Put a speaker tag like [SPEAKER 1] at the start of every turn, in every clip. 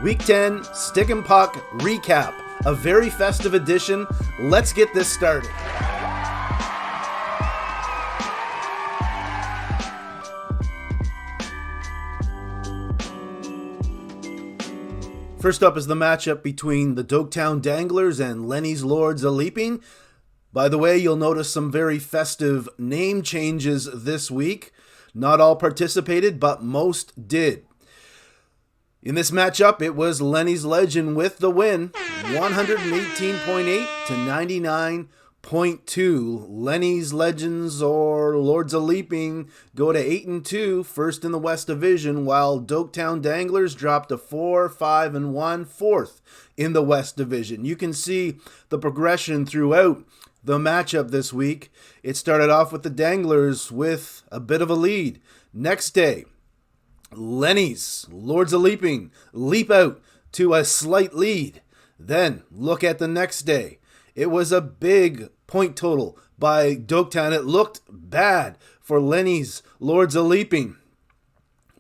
[SPEAKER 1] Week 10 Stick and Puck recap. A very festive edition. Let's get this started. First up is the matchup between the Doketown Danglers and Lenny's Lords a Leaping. By the way, you'll notice some very festive name changes this week. Not all participated, but most did. In this matchup, it was Lenny's Legend with the win, 118.8 to 99.2. Lenny's Legends, or Lords of Leaping, go to 8-2, first in the West Division, while Doketown Danglers dropped to 4-5-1, fourth in the West Division. You can see the progression throughout the matchup this week. It started off with the Danglers with a bit of a lead. Next day, Lenny's Lords of Leaping leap out to a slight lead. Then look at the next day. It was a big point total by Doketown. It looked bad for Lenny's Lords of Leaping.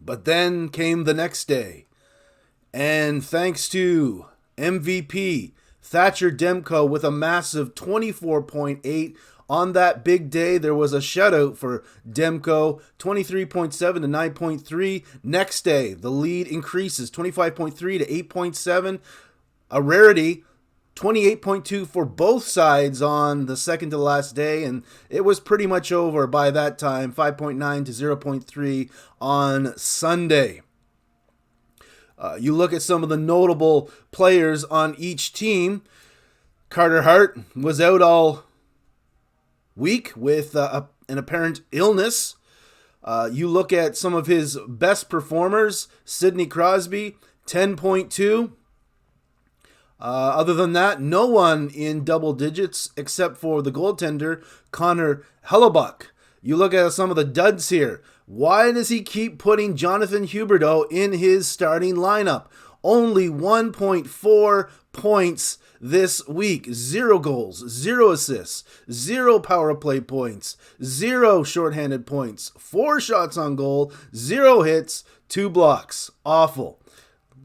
[SPEAKER 1] But then came the next day. And thanks to MVP Thatcher Demko with a massive 24.8. On that big day, there was a shutout for Demko, 23.7 to 9.3. Next day, the lead increases, 25.3 to 8.7. A rarity, 28.2 for both sides on the second to last day, and it was pretty much over by that time, 5.9 to 0.3 on Sunday. You look at some of the notable players on each team. Carter Hart was out all week with an apparent illness. You look at some of his best performers. Sidney Crosby, 10.2. Other than that, no one in double digits except for the goaltender, Connor Hellebuyck. You look at some of the duds here. Why does he keep putting Jonathan Huberdeau in his starting lineup? Only 1.4 points this week. 0 goals, 0 assists, 0 power play points, 0 shorthanded points, 4 shots on goal, 0 hits, 2 blocks. Awful.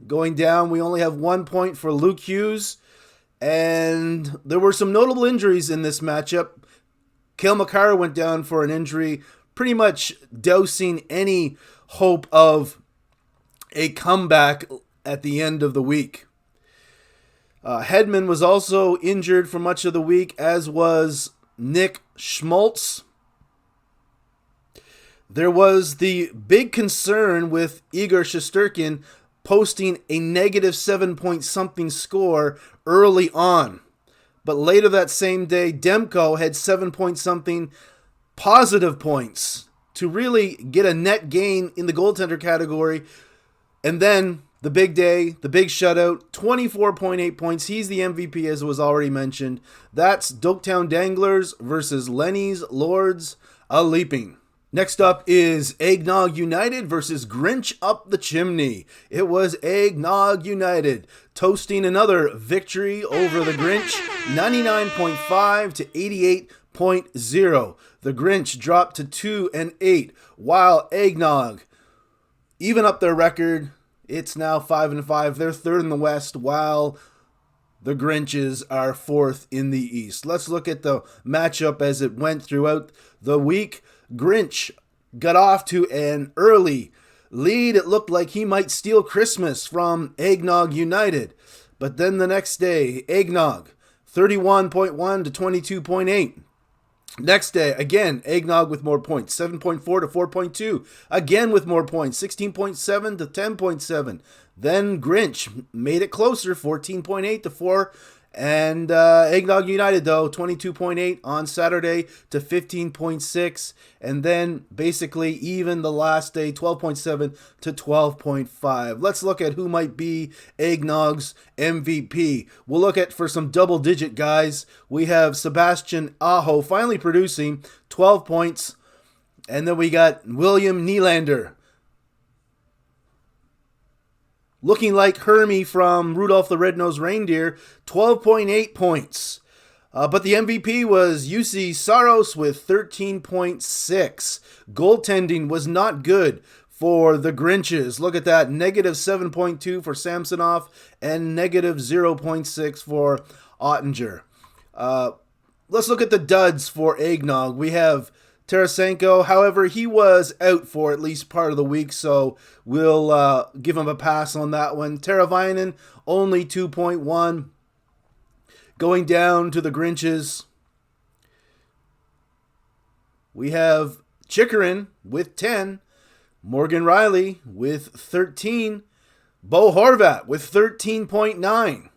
[SPEAKER 1] Going down, we only have 1 point for Luke Hughes. And there were some notable injuries in this matchup. Cale Makar went down for an injury, pretty much dousing any hope of a comeback at the end of the week. Hedman was also injured for much of the week, as was Nick Schmaltz. There was the big concern with Igor Shesterkin posting a negative 7-point-something score early on. But later that same day, Demko had 7-point-something positive points to really get a net gain in the goaltender category. And then the big day, the big shutout, 24.8 points. He's the MVP, as was already mentioned. That's Doketown Danglers versus Lenny's Lords a Leaping. Next up is Eggnog United versus Grinch Up the Chimney. It was Eggnog United toasting another victory over the Grinch, 99.5 to 88.0. The Grinch dropped to 2-8, while Eggnog even up their record. It's now 5-5. They're third in the West, while the Grinches are fourth in the East. Let's look at the matchup as it went throughout the week. Grinch got off to an early lead. It looked like he might steal Christmas from Eggnog United. But then the next day, Eggnog, 31.1 to 22.8. Next day, again, Eggnog with more points, 7.4 to 4.2. Again with more points, 16.7 to 10.7. Then Grinch made it closer, 14.8 to 4. And Eggnog United, though, 22.8 on Saturday to 15.6. And then basically even the last day, 12.7 to 12.5. Let's look at who might be Eggnog's MVP. We'll look at, for some double-digit guys, we have Sebastian Aho finally producing 12 points. And then we got William Nylander, looking like Hermie from Rudolph the Red-Nosed Reindeer, 12.8 points. But the MVP was UC Saros with 13.6. Goaltending was not good for the Grinches. Look at that, negative 7.2 for Samsonov and negative 0.6 for Ottinger. Let's look at the duds for Eggnog. We have Tarasenko. However, he was out for at least part of the week, so we'll give him a pass on that one. Teravainen, only 2.1. Going down to the Grinches, we have Chychrun with 10. Morgan Riley with 13. Bo Horvat with 13.9.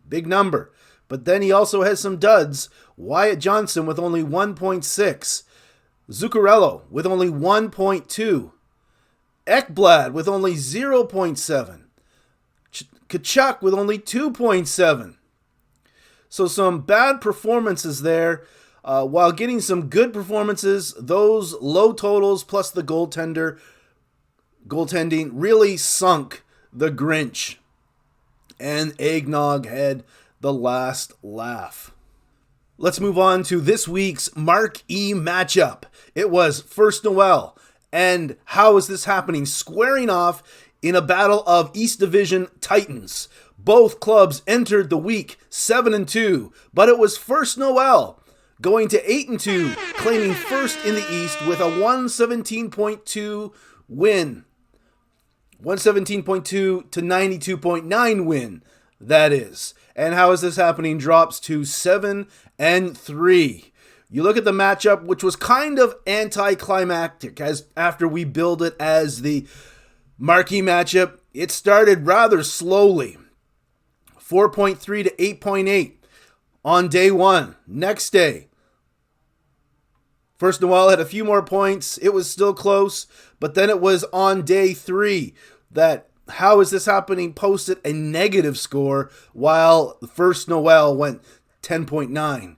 [SPEAKER 1] Big number. But then he also has some duds. Wyatt Johnson with only 1.6. Zuccarello with only 1.2. Ekblad with only 0.7. Tkachuk with only 2.7. So some bad performances there. While getting some good performances, those low totals plus the goaltending really sunk the Grinch. And Eggnog had the last laugh. Let's move on to this week's marquee matchup. It was First Noel and How Is This Happening squaring off in a battle of East Division Titans. Both clubs entered the week 7-2, but it was First Noel going to 8-2, claiming first in the East with a 117.2 win. 117.2 to 92.9 win, that is. And How Is This Happening drops to 7-3. You look at the matchup, which was kind of anticlimactic as after we build it as the marquee matchup. It started rather slowly. 4.3 to 8.8 on day one. Next day, First Noel had a few more points. It was still close, but then it was on day 3 that How Is This Happening posted a negative score while First Noel went 10.9.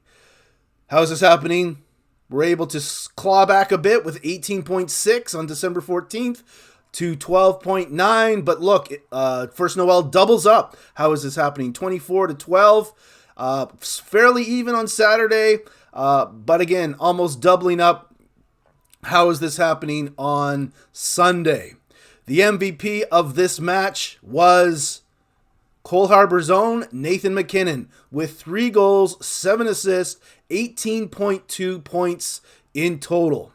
[SPEAKER 1] How Is This Happening? We're able to claw back a bit with 18.6 on December 14th to 12.9. But look, First Noel doubles up. How Is This Happening? 24 to 12. Fairly even on Saturday. But again, almost doubling up. How Is This Happening on Sunday? The MVP of this match was Cole Harbour's own Nathan MacKinnon with 3 goals, 7 assists, 18.2 points in total.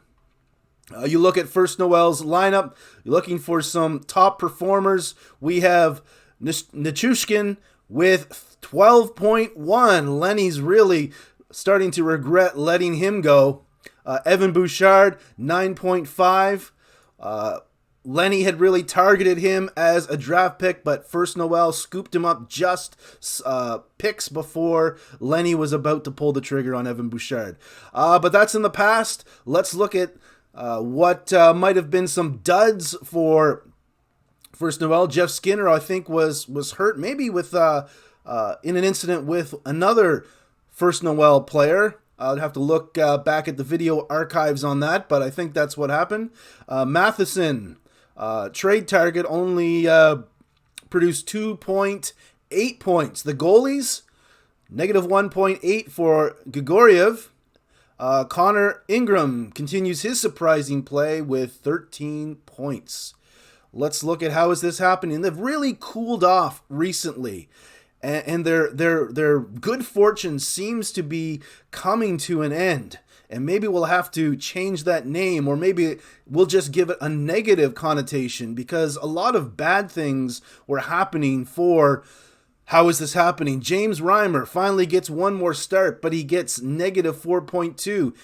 [SPEAKER 1] You look at First Noel's lineup, you're looking for some top performers. We have Nichushkin with 12.1. Lenny's really starting to regret letting him go. Evan Bouchard, 9.5. Lenny had really targeted him as a draft pick, but First Noel scooped him up just picks before Lenny was about to pull the trigger on Evan Bouchard. But that's in the past. Let's look at what might have been some duds for First Noel. Jeff Skinner, I think, was hurt, maybe with in an incident with another First Noel player. I'd have to look back at the video archives on that, but I think that's what happened. Matheson, trade target, only produced 2.8 points. The goalies, negative 1.8 for Grigoriev. Connor Ingram continues his surprising play with 13 points. Let's look at How Is This Happening. They've really cooled off recently, and their good fortune seems to be coming to an end. And maybe we'll have to change that name, or maybe we'll just give it a negative connotation, because a lot of bad things were happening for How Is This Happening. James Reimer finally gets one more start, but he gets negative 4.2.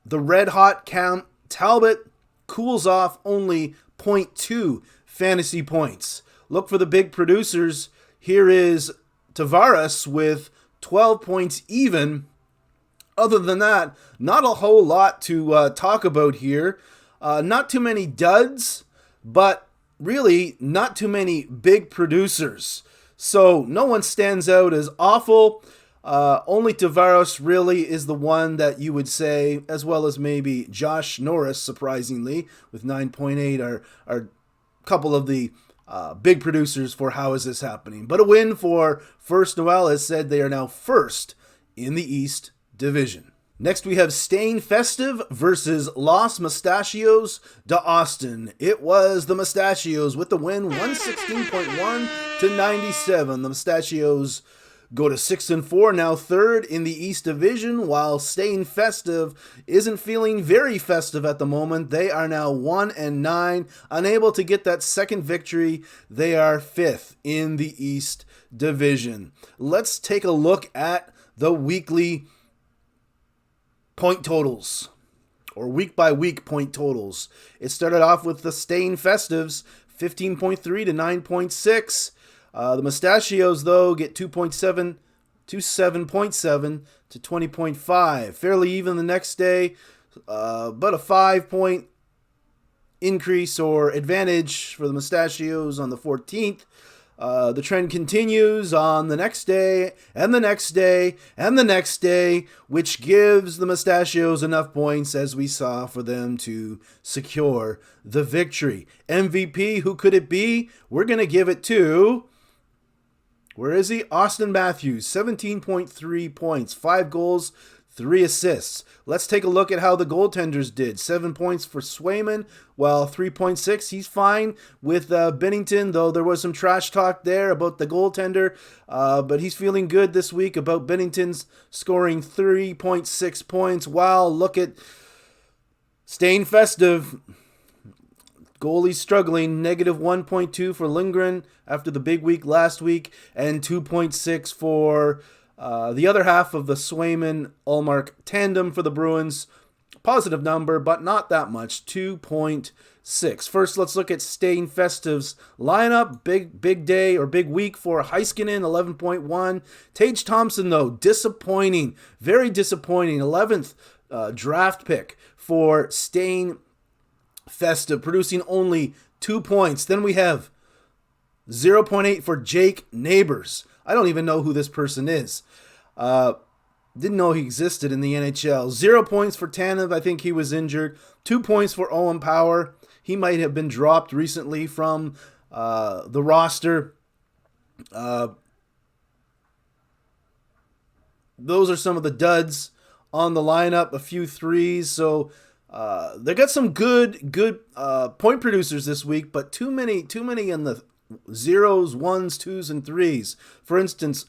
[SPEAKER 1] The red hot Cam Talbot cools off, only 0.2 fantasy points. Look for the big producers. Here is Tavares with 12 points even. Other than that, not a whole lot to talk about here. Not too many duds, but really not too many big producers. So no one stands out as awful. Only Tavares really is the one that you would say, as well as maybe Josh Norris, surprisingly, with 9.8 are a couple of the big producers for How Is This Happening. But a win for First Noel. As said, they are now first in the East Division. Next, we have Staying Festive versus Los Mustachios de Austin. It was the Mustachios with the win, 116.1 to 97. The Mustachios go to 6-4, now third in the East Division, while Staying Festive isn't feeling very festive at the moment. They are now 1-9, unable to get that second victory. They are fifth in the East Division. Let's take a look at the weekly point totals, or week by week point totals. It started off with the Staying Festives, 15.3 to 9.6. The Mustachios, though, get 2.7 to 7.7 to 20.5. Fairly even the next day, but a 5-point increase or advantage for the Mustachios on the 14th. The trend continues on the next day, and the next day, and the next day, which gives the Mustachios enough points, as we saw, for them to secure the victory. MVP, who could it be? We're going to give it to... where is he? Austin Matthews, 17.3 points, 5 goals, 3 assists. Let's take a look at how the goaltenders did. 7 points for Swayman, while 3.6. He's fine with Binnington, though there was some trash talk there about the goaltender. But he's feeling good this week about Binnington's scoring 3.6 points. Wow, look at Staying Festive. Goalie struggling, negative 1.2 for Lindgren after the big week last week, and 2.6 for the other half of the Swayman-Ullmark tandem for the Bruins. Positive number, but not that much, 2.6. First, let's look at Staying Festive's lineup. Big day or big week for Heiskanen, 11.1. Tage Thompson, though, disappointing, very disappointing. 11th draft pick for Staying Festive, producing only 2 points. Then we have 0.8 for Jake Neighbors. I don't even know who this person is. Didn't know he existed in the NHL. 0 points for Tanev. I think he was injured. 2 points for Owen Power. He might have been dropped recently from the roster. Those are some of the duds on the lineup. A few threes. So they got some good point producers this week, but too many in the zeros, ones, twos, and threes. For instance,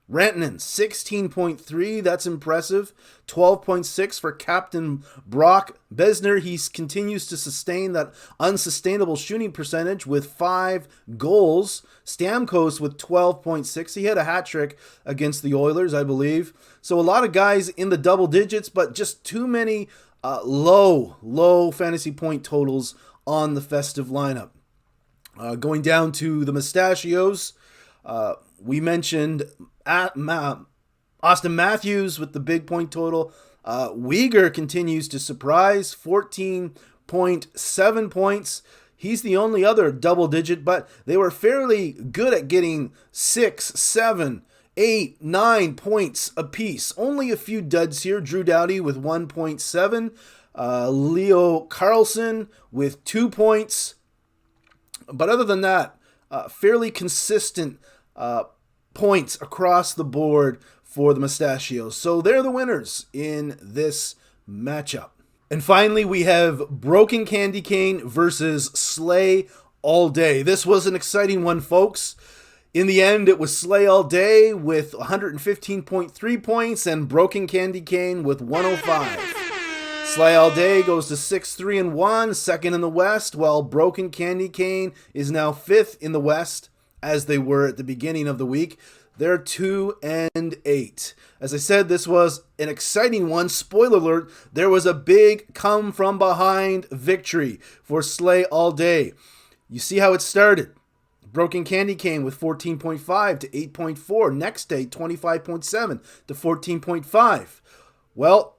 [SPEAKER 1] Rantanen, 16.3, that's impressive. 12.6 for Captain Brock Besner. He continues to sustain that unsustainable shooting percentage with 5 goals. Stamkos with 12.6. He had a hat trick against the Oilers, I believe. So a lot of guys in the double digits, but just too many low fantasy point totals on the Festive lineup. Going down to the Mustachios, we mentioned Austin Matthews with the big point total. Weegar continues to surprise, 14.7 points. He's the only other double digit, but they were fairly good at getting 6, 7, 8, 9 points apiece. Only a few duds here. Drew Doughty with 1.7. Leo Carlson with 2 points. But other than that, fairly consistent points across the board for the Mustachios. So they're the winners in this matchup. And finally, we have Broken Candy Cane versus Slay All Day. This was an exciting one, folks. In the end, it was Slay All Day with 115.3 points and Broken Candy Cane with 105. Slay All Day goes to 6-3-1, second in the West, while Broken Candy Cane is now fifth in the West, as they were at the beginning of the week. They're 2-8. As I said, this was an exciting one. Spoiler alert, there was a big come-from-behind victory for Slay All Day. You see how it started. Broken Candy Cane with 14.5 to 8.4. Next day, 25.7 to 14.5. Well,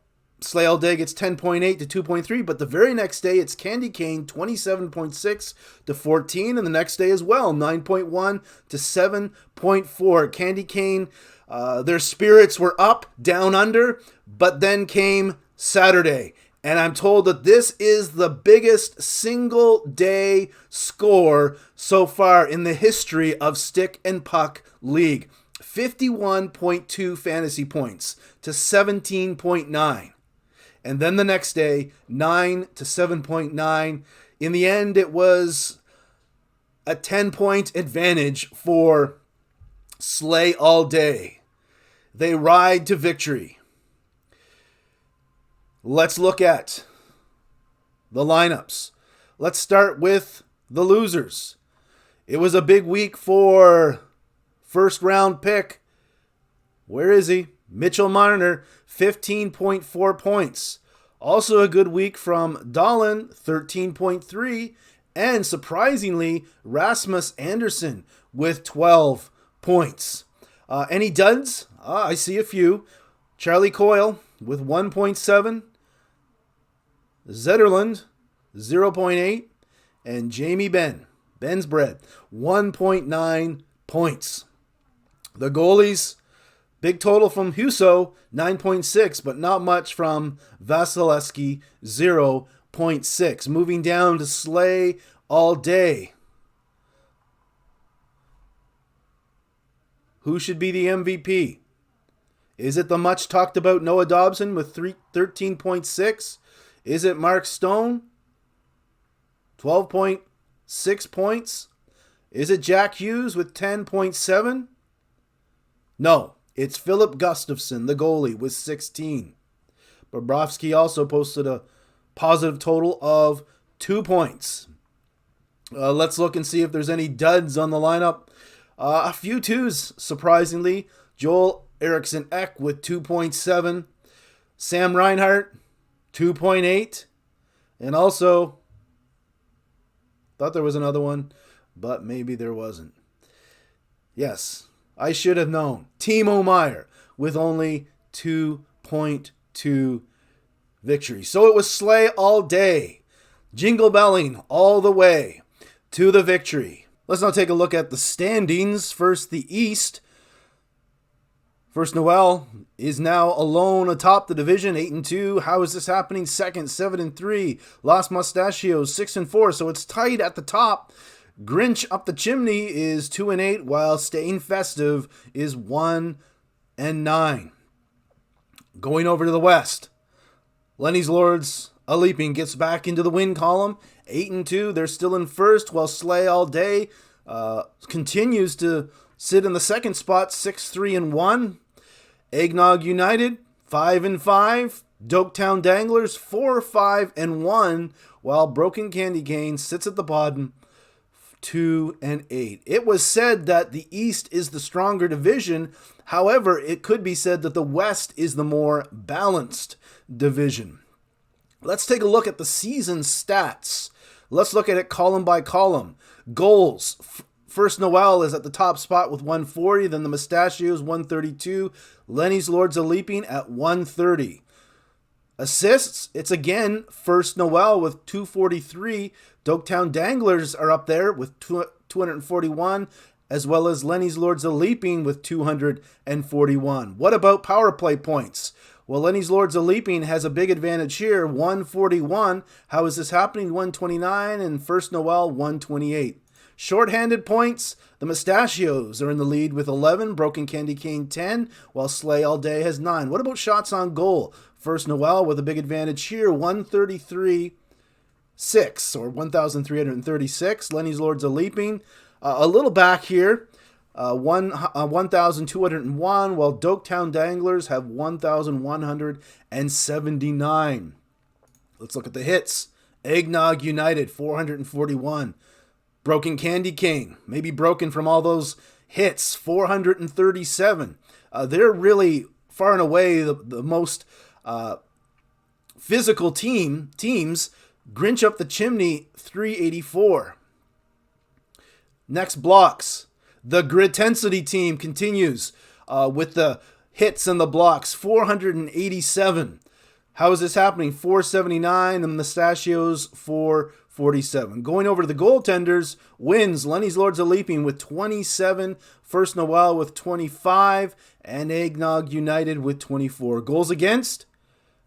[SPEAKER 1] Slay All Day gets 10.8 to 2.3, but the very next day, it's Candy Cane, 27.6 to 14, and the next day as well, 9.1 to 7.4. Candy Cane, their spirits were up, down under, but then came Saturday, and I'm told that this is the biggest single-day score so far in the history of Stick and Puck League. 51.2 fantasy points to 17.9. And then the next day, 9 to 7.9. In the end, it was a 10-point advantage for Slay All Day. They ride to victory. Let's look at the lineups. Let's start with the losers. It was a big week for first round pick. Where is he? Mitchell Marner, 15.4 points. Also a good week from Dahlin, 13.3. And surprisingly, Rasmus Anderson with 12 points. Any duds? I see a few. Charlie Coyle with 1.7. Zetterlund, 0.8. And Jamie Ben's Bread, 1.9 points. The goalies, big total from Husso, 9.6, but not much from Vasilevsky, 0.6. Moving down to Slay All Day. Who should be the MVP? Is it the much talked about Noah Dobson with 13.6? Is it Mark Stone? 12.6 points? Is it Jack Hughes with 10.7? No, it's Philip Gustafsson, the goalie, with 16. Bobrovsky also posted a positive total of 2 points. Let's look and see if there's any duds on the lineup. A few twos, surprisingly. Joel Eriksson Ek with 2.7. Sam Reinhart, 2.8. And also, thought there was another one, but maybe there wasn't. Yes, I should have known. Timo Meier with only 2.2 victories. So it was Slay All Day. Jingle belling all the way to the victory. Let's now take a look at the standings. First, the East. First, Noel is now alone atop the division, 8-2. How is this happening? Second, 7-3. Los Mustachios, 6-4. So it's tight at the top. Grinch up the chimney is 2-8, while Staying Festive is 1-9. Going over to the West, Lenny's Lords a Leaping gets back into the win column, 8-2. They're still in first, while Slay All Day continues to sit in the second spot, 6-3-1. Eggnog United, 5-5. Doketown Danglers, 4-5-1, while Broken Candy Cane sits at the bottom, 2-8. It was said that the East is the stronger division. However, it could be said that the West is the more balanced division. Let's take a look at the season stats. Let's look at it column by column. Goals. First, Noel is at the top spot with 140. Then the Mustachios, 132. Lenny's Lords of Leaping at 130. Assists, it's again First Noel with 243. Doketown Danglers are up there with 241, as well as Lenny's Lords of Leaping with 241. What about power play points? Well, Lenny's Lords of Leaping has a big advantage here, 141. How is this happening? 129, and First Noel, 128. Shorthanded points, the Mustachios are in the lead with 11, Broken Candy Cane 10, while Slay All Day has 9. What about shots on goal? First Noel with a big advantage here, 133-6 or 1,336. Lenny's Lords of Leaping a little back here, 1,201, while Doketown Danglers have 1,179. Let's look at the hits. Eggnog United, 441. Broken Candy Cane, maybe broken from all those hits, 437. They're really far and away the most physical teams. Grinch up the chimney, 384. Next blocks. The Gritensity team continues with the hits and the blocks, 487. How is this happening? 479, the Mustachios, 447. Going over to the goaltenders, wins Lenny's Lords of Leaping with 27, First Noel with 25, and Eggnog United with 24. Goals against?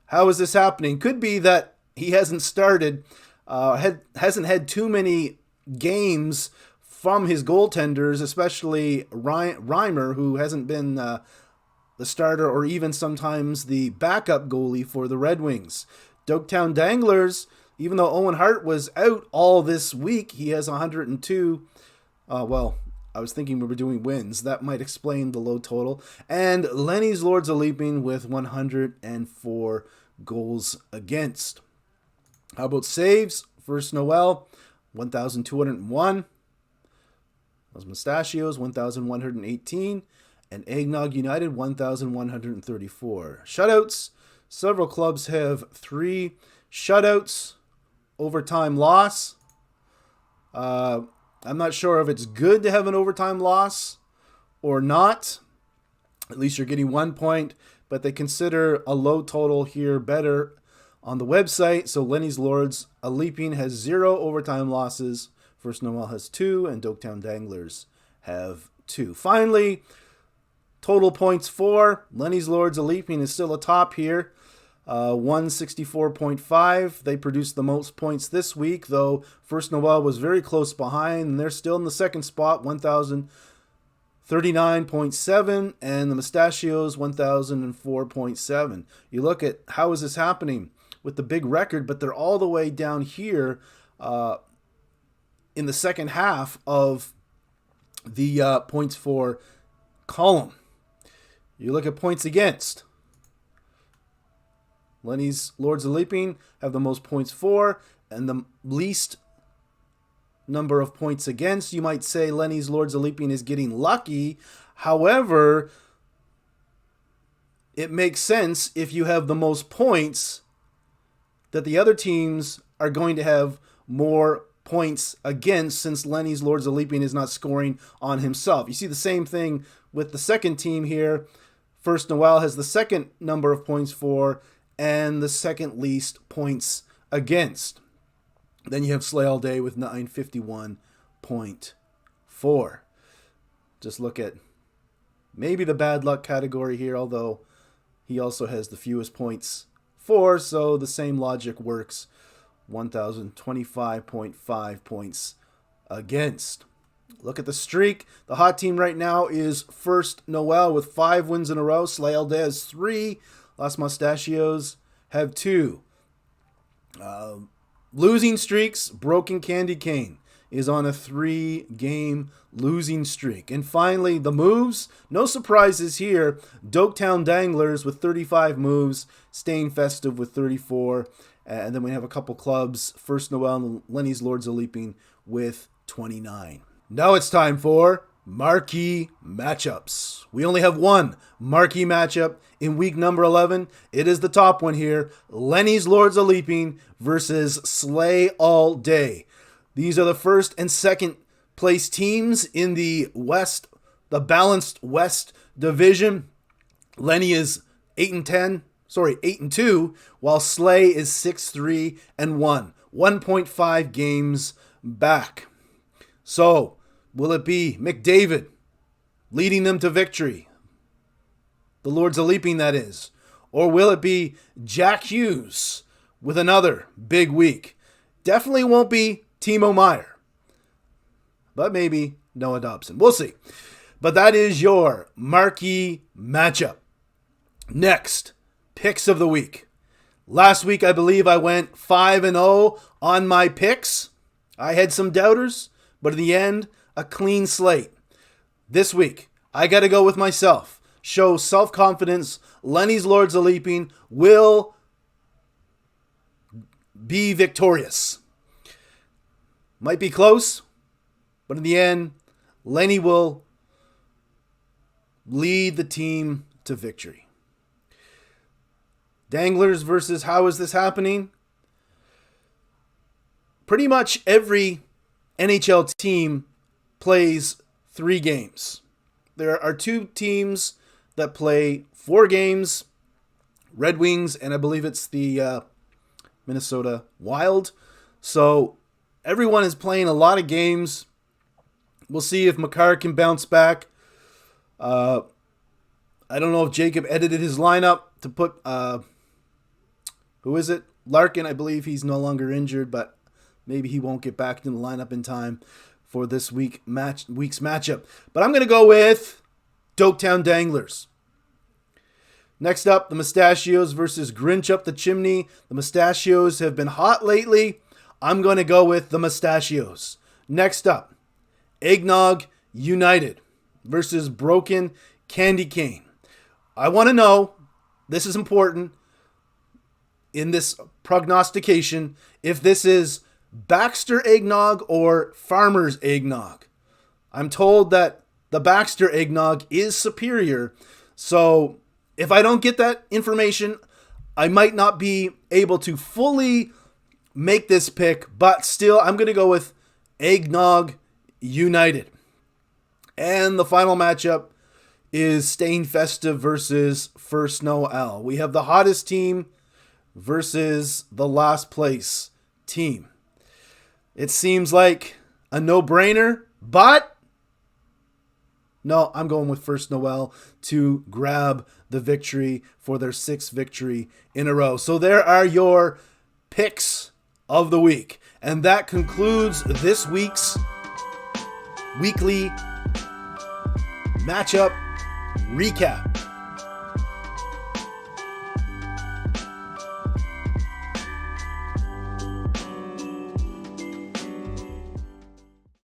[SPEAKER 1] How is this happening? Could be that he hasn't started, hasn't had too many games from his goaltenders, especially Reimer, who hasn't been the starter or even sometimes the backup goalie for the Red Wings. Doketown Danglers, even though Owen Hart was out all this week, he has 102. I was thinking we were doing wins. That might explain the low total. And Lenny's Lords of Leaping with 104 goals against. How about saves? First Noel, 1,201. Los Mustachios, 1,118. And Eggnog United, 1,134. Shutouts. Several clubs have 3 shutouts. Overtime loss. I'm not sure if it's good to have an overtime loss or not. At least you're getting 1 point, but they consider a low total here better on the website. So Lenny's Lords of Leaping has 0 overtime losses. First Noel has 2, and Doketown Danglers have 2. Finally, total points for Lenny's Lords of Leaping is still atop here. 164.5. They produced the most points this week, though First Noel was very close behind, and they're still in the second spot, 1,039.7, and the Mustachios, 1,004.7. You look at how is this happening with the big record, but they're all the way down here in the second half of the points for column. You look at points against. Lenny's Lords of Leaping have the most points for and the least number of points against. You might say Lenny's Lords of Leaping is getting lucky. However, it makes sense if you have the most points that the other teams are going to have more points against, since Lenny's Lords of Leaping is not scoring on himself. You see the same thing with the second team here. First Noel has the second number of points for and the second least points against. Then you have Slay All Day with 951.4. Just look at maybe the bad luck category here, although he also has the fewest points for, so the same logic works. 1,025.5 points against. Look at the streak. The hot team right now is First Noel with 5 wins in a row. Slay All Day has 3. Los Mustachios have 2. Losing streaks, Broken Candy Cane is on a 3-game losing streak. And finally, the moves. No surprises here. Doketown Danglers with 35 moves. Staying Festive with 34. And then we have a couple clubs, First Noel and Lenny's Lords of Leaping with 29. Now it's time for marquee matchups. We only have one marquee matchup in week number 11. It is the top one here. Lenny's Lords of Leaping versus Slay All Day. These are the first and second place teams in the West, the balanced West division. Lenny is 8-2, while Slay is 6-3-1, 1.5 games back. So, will it be McDavid leading them to victory? The Lords of Leaping, that is. Or will it be Jack Hughes with another big week? Definitely won't be Timo Meier. But maybe Noah Dobson. We'll see. But that is your marquee matchup. Next, picks of the week. Last week, I believe I went 5-0 on my picks. I had some doubters, but in the end, a clean slate. This week, I got to go with myself. Show self-confidence. Lenny's Lords of Leaping will be victorious. Might be close, but in the end, Lenny will lead the team to victory. Danglers versus how is this happening? Pretty much every NHL team plays 3 games. There are 2 teams that play 4 games. Red Wings, and I believe it's the Minnesota Wild. So everyone is playing a lot of games. We'll see if Makar can bounce back. I don't know if Jacob edited his lineup to put, who is it? Larkin, I believe he's no longer injured, but maybe he won't get back in the lineup in time for this week's matchup. But I'm going to go with Doketown Danglers. Next up, the Mustachios versus Grinch Up the Chimney. The Mustachios have been hot lately. I'm going to go with the Mustachios. Next up, Eggnog United versus Broken Candy Cane. I want to know, this is important in this prognostication, if this is Baxter Eggnog or Farmer's Eggnog. I'm told that the Baxter Eggnog is superior, so if I don't get that information, I might not be able to fully make this pick, but still, I'm going to go with Eggnog United. And the final matchup is Staying Festive versus First Noel. We have the hottest team versus the last place team. It seems like a no-brainer, but no, I'm going with First Noel to grab the victory for their 6th victory in a row. So there are your picks of the week. And that concludes this week's weekly matchup recap.